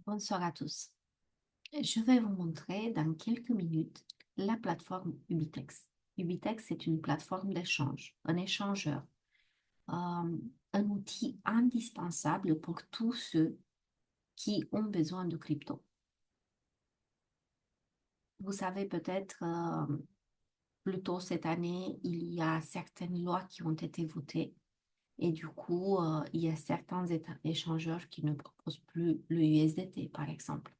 Bonsoir à tous. Je vais vous montrer dans quelques minutes la plateforme Ubitex. Ubitex est une plateforme d'échange, un échangeur, un outil indispensable pour tous ceux qui ont besoin de crypto. Vous savez peut-être, plus tôt cette année, il y a certaines lois qui ont été votées et du coup, il y a certains échangeurs qui ne proposent plus le USDT, par exemple.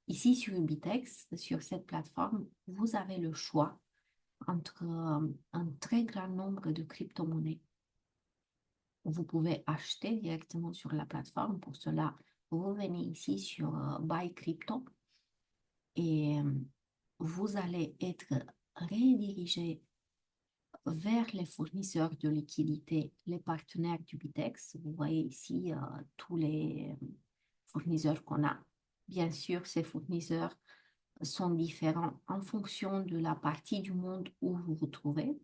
Ici, sur Ubitex, sur cette plateforme, vous avez le choix entre un très grand nombre de crypto-monnaies. Vous pouvez acheter directement sur la plateforme. Pour cela, vous venez ici sur Buy Crypto et vous allez être redirigé vers les fournisseurs de liquidités, les partenaires d'Ubitex. Vous voyez ici tous les fournisseurs qu'on a. Bien sûr, ces fournisseurs sont différents en fonction de la partie du monde où vous vous trouvez.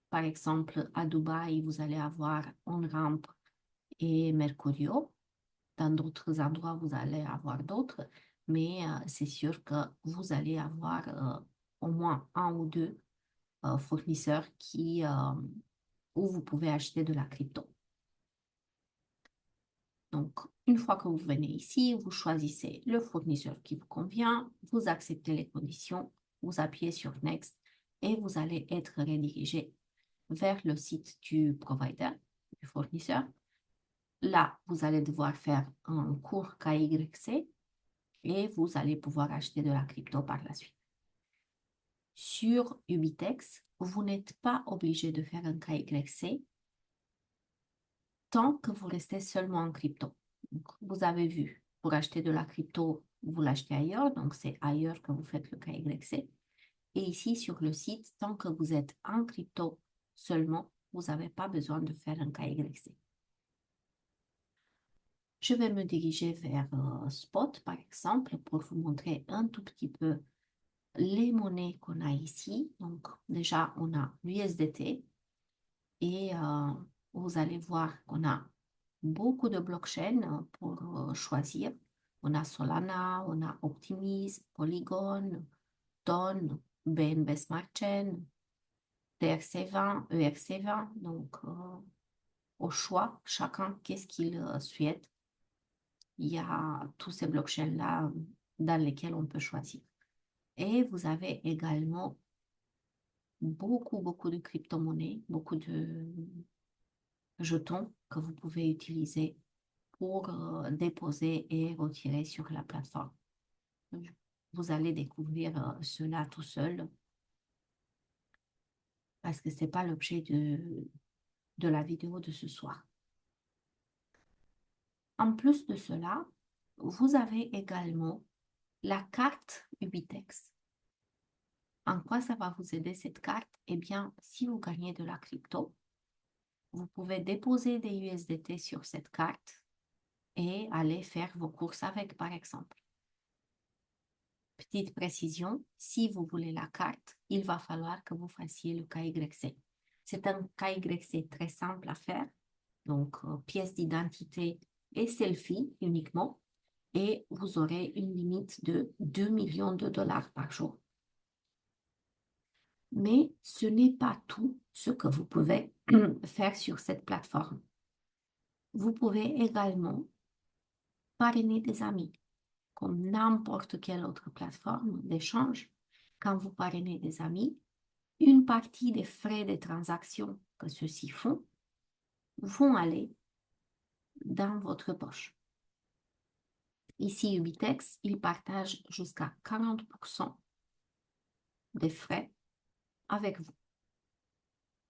Par exemple, à Dubaï, vous allez avoir OnRamp et Mercurio. Dans d'autres endroits, vous allez avoir d'autres, mais c'est sûr que vous allez avoir au moins un ou deux fournisseurs où vous pouvez acheter de la crypto. Donc, une fois que vous venez ici, vous choisissez le fournisseur qui vous convient, vous acceptez les conditions, vous appuyez sur Next et vous allez être redirigé vers le site du provider, du fournisseur. Là, vous allez devoir faire un cours KYC et vous allez pouvoir acheter de la crypto par la suite. Sur Ubitex, vous n'êtes pas obligé de faire un KYC tant que vous restez seulement en crypto. Donc, vous avez vu, pour acheter de la crypto, vous l'achetez ailleurs, donc c'est ailleurs que vous faites le KYC. Et ici, sur le site, tant que vous êtes en crypto seulement, vous n'avez pas besoin de faire un KYC. Je vais me diriger vers Spot, par exemple, pour vous montrer un tout petit peu les monnaies qu'on a ici. Donc, déjà, on a l'USDT et vous allez voir qu'on a beaucoup de blockchains pour choisir. On a Solana, on a Optimism, Polygon, Ton, BNB Smart Chain, TRC20, ERC20. Donc, au choix, chacun, qu'est-ce qu'il souhaite. Il y a tous ces blockchains-là dans lesquels on peut choisir. Et vous avez également beaucoup de crypto-monnaies, beaucoup de jetons que vous pouvez utiliser pour déposer et retirer sur la plateforme. Vous allez découvrir cela tout seul parce que ce n'est pas l'objet de la vidéo de ce soir. En plus de cela, vous avez également la carte Ubitex. En quoi ça va vous aider cette carte? Eh bien, si vous gagnez de la crypto, vous pouvez déposer des USDT sur cette carte et aller faire vos courses avec, par exemple. Petite précision, si vous voulez la carte, il va falloir que vous fassiez le KYC. C'est un KYC très simple à faire, donc pièce d'identité et selfie uniquement, et vous aurez une limite de 2 millions de dollars par jour. Mais ce n'est pas tout ce que vous pouvez faire sur cette plateforme. Vous pouvez également parrainer des amis, comme n'importe quelle autre plateforme d'échange. Quand vous parrainez des amis, une partie des frais de transaction que ceux-ci font vont aller dans votre poche. Ici, Ubitex, il partage jusqu'à 40% des frais avec vous.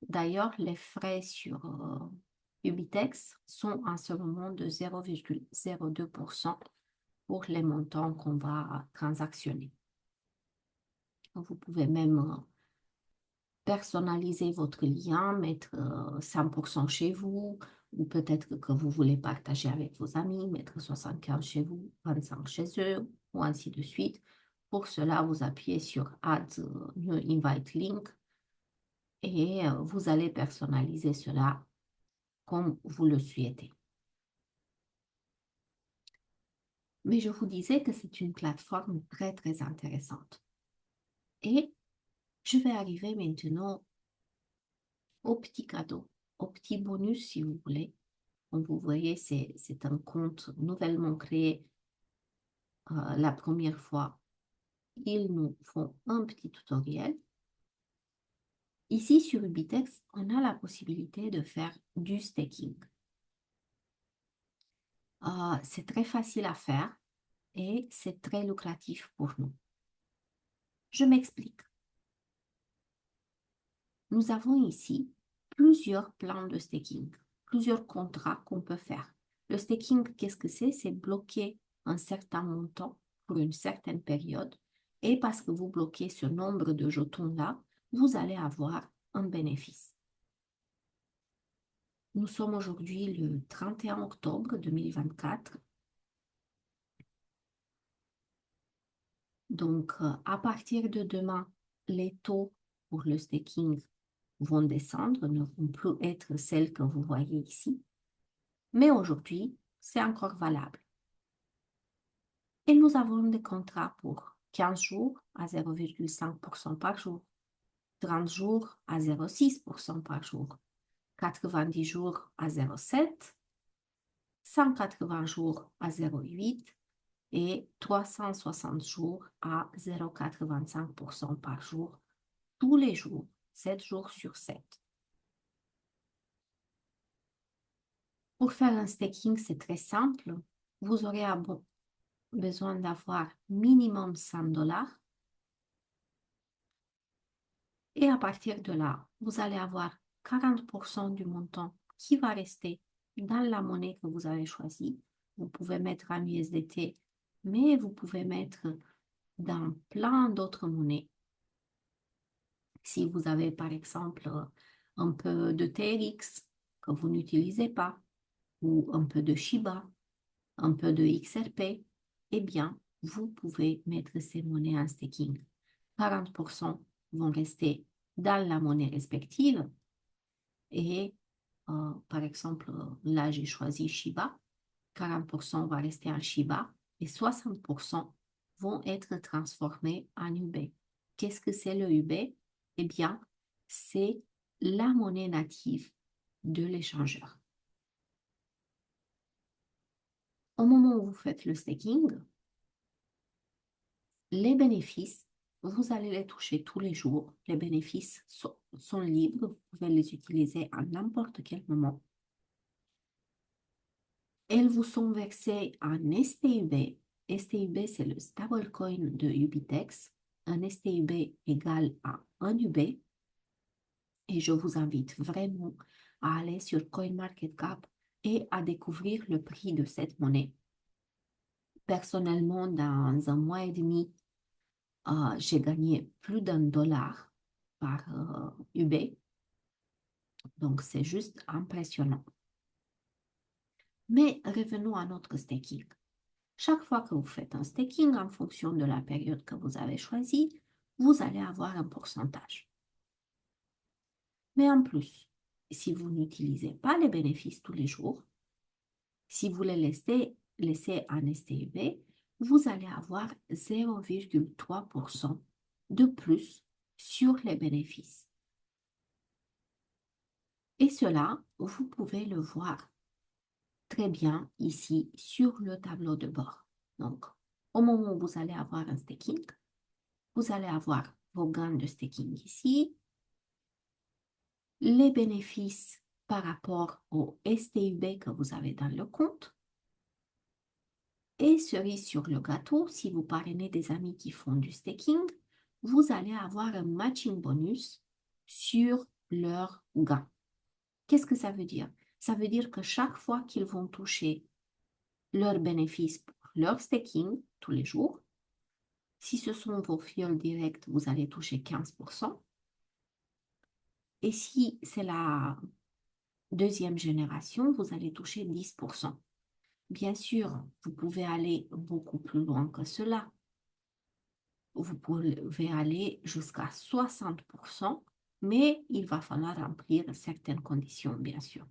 D'ailleurs, les frais sur Ubitex sont en ce moment de 0,02% pour les montants qu'on va transactionner. Vous pouvez même personnaliser votre lien, mettre 100% chez vous, ou peut-être que vous voulez partager avec vos amis, mettre 75 chez vous, 25 chez eux, ou ainsi de suite. Pour cela, vous appuyez sur Add New Invite Link et vous allez personnaliser cela comme vous le souhaitez. Mais je vous disais que c'est une plateforme très, très intéressante. Et je vais arriver maintenant au petit cadeau, au petit bonus, si vous voulez. Comme vous voyez, c'est un compte nouvellement créé la première fois. Ils nous font un petit tutoriel. Ici, sur Ubitex, on a la possibilité de faire du staking. C'est très facile à faire et c'est très lucratif pour nous. Je m'explique. Nous avons ici plusieurs plans de staking, plusieurs contrats qu'on peut faire. Le staking, qu'est-ce que c'est? C'est bloquer un certain montant pour une certaine période et parce que vous bloquez ce nombre de jetons-là, vous allez avoir un bénéfice. Nous sommes aujourd'hui le 31 octobre 2024. Donc, à partir de demain, les taux pour le staking vont descendre, ne vont plus être celles que vous voyez ici. Mais aujourd'hui, c'est encore valable. Et nous avons des contrats pour 15 jours à 0,5% par jour, 30 jours à 0,6% par jour, 90 jours à 0,7%, 180 jours à 0,8% et 360 jours à 0,85% par jour, tous les jours, 7 jours sur 7. Pour faire un staking, c'est très simple. Vous aurez besoin d'avoir minimum 100 $. Et à partir de là, vous allez avoir 40% du montant qui va rester dans la monnaie que vous avez choisie. Vous pouvez mettre en USDT, mais vous pouvez mettre dans plein d'autres monnaies. Si vous avez par exemple un peu de TRX que vous n'utilisez pas, ou un peu de Shiba, un peu de XRP, eh bien, vous pouvez mettre ces monnaies en staking. 40% vont rester dans la monnaie respective et par exemple, là, j'ai choisi Shiba. 40% va rester en Shiba et 60% vont être transformés en UB. Qu'est-ce que c'est le UB? Eh bien, c'est la monnaie native de l'échangeur. Au moment où vous faites le staking, les bénéfices, vous allez les toucher tous les jours. Les bénéfices sont libres, vous pouvez les utiliser à n'importe quel moment. Elles vous sont versées en STUB. STUB, c'est le stablecoin de Ubitex. Un STUB égale à 1 UB. Et je vous invite vraiment à aller sur CoinMarketCap et à découvrir le prix de cette monnaie. Personnellement, dans un mois et demi, j'ai gagné plus d'1 $ par UB. Donc, c'est juste impressionnant. Mais revenons à notre staking. Chaque fois que vous faites un staking, en fonction de la période que vous avez choisie, vous allez avoir un pourcentage. Mais en plus, si vous n'utilisez pas les bénéfices tous les jours, si vous les laissez en STUB, vous allez avoir 0,3% de plus sur les bénéfices. Et cela, vous pouvez le voir très bien ici sur le tableau de bord. Donc, au moment où vous allez avoir un staking, vous allez avoir vos gains de staking ici, les bénéfices par rapport au STUB que vous avez dans le compte. Et cerise sur le gâteau, si vous parrainez des amis qui font du staking, vous allez avoir un matching bonus sur leurs gains. Qu'est-ce que ça veut dire? Ça veut dire que chaque fois qu'ils vont toucher leurs bénéfices pour leur staking tous les jours, si ce sont vos fioles directes, vous allez toucher 15%. Et si c'est la deuxième génération, vous allez toucher 10%. Bien sûr, vous pouvez aller beaucoup plus loin que cela. Vous pouvez aller jusqu'à 60%, mais il va falloir remplir certaines conditions, bien sûr.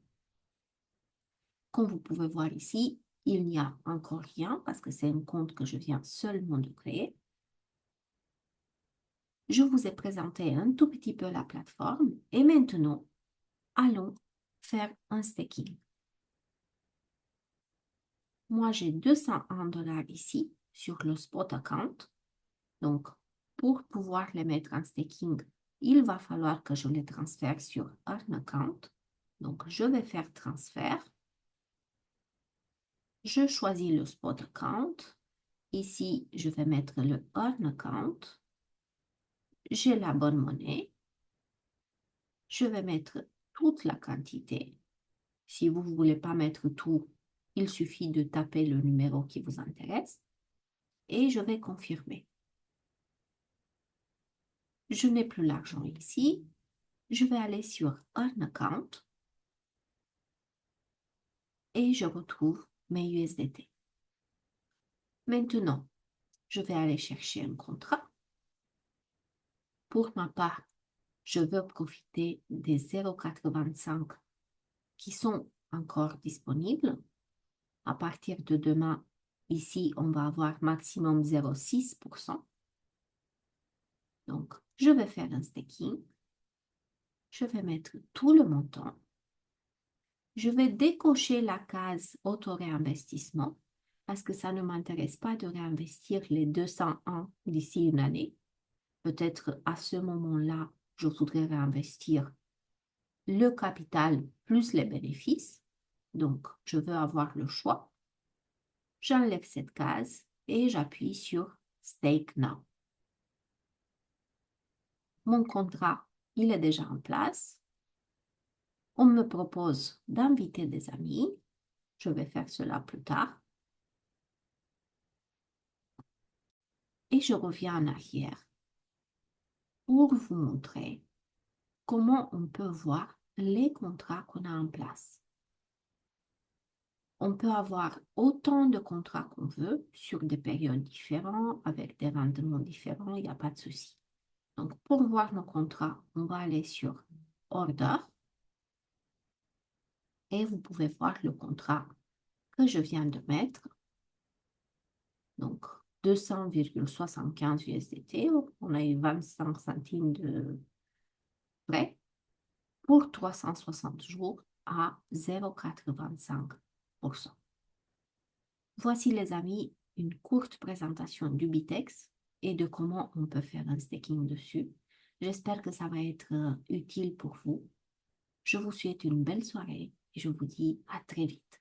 Comme vous pouvez voir ici, il n'y a encore rien parce que c'est un compte que je viens seulement de créer. Je vous ai présenté un tout petit peu la plateforme et maintenant, allons faire un staking. Moi, j'ai 201 $ ici sur le spot account. Donc, pour pouvoir les mettre en staking, il va falloir que je les transfère sur un account. Donc, je vais faire transfert. Je choisis le spot account. Ici, je vais mettre le earn account. J'ai la bonne monnaie. Je vais mettre toute la quantité. Si vous ne voulez pas mettre tout, il suffit de taper le numéro qui vous intéresse. Et je vais confirmer. Je n'ai plus l'argent ici. Je vais aller sur earn account et je retrouve mes USDT. Maintenant, je vais aller chercher un contrat. Pour ma part, je veux profiter des 0,85 qui sont encore disponibles. À partir de demain, ici, on va avoir maximum 0,6%. Donc, je vais faire un staking. Je vais mettre tout le montant. Je vais décocher la case auto-réinvestissement parce que ça ne m'intéresse pas de réinvestir les 201 d'ici une année. Peut-être à ce moment-là, je voudrais réinvestir le capital plus les bénéfices. Donc, je veux avoir le choix. J'enlève cette case et j'appuie sur Stake Now. Mon contrat, il est déjà en place. On me propose d'inviter des amis. Je vais faire cela plus tard. Et je reviens en arrière pour vous montrer comment on peut voir les contrats qu'on a en place. On peut avoir autant de contrats qu'on veut sur des périodes différentes, avec des rendements différents, il n'y a pas de souci. Donc, pour voir nos contrats, on va aller sur Order et vous pouvez voir le contrat que je viens de mettre. Donc, 200,75 USDT, on a eu 25 centimes de frais pour 360 jours à 0,85%. Voici les amis, une courte présentation du Bitex et de comment on peut faire un staking dessus. J'espère que ça va être utile pour vous. Je vous souhaite une belle soirée et je vous dis à très vite.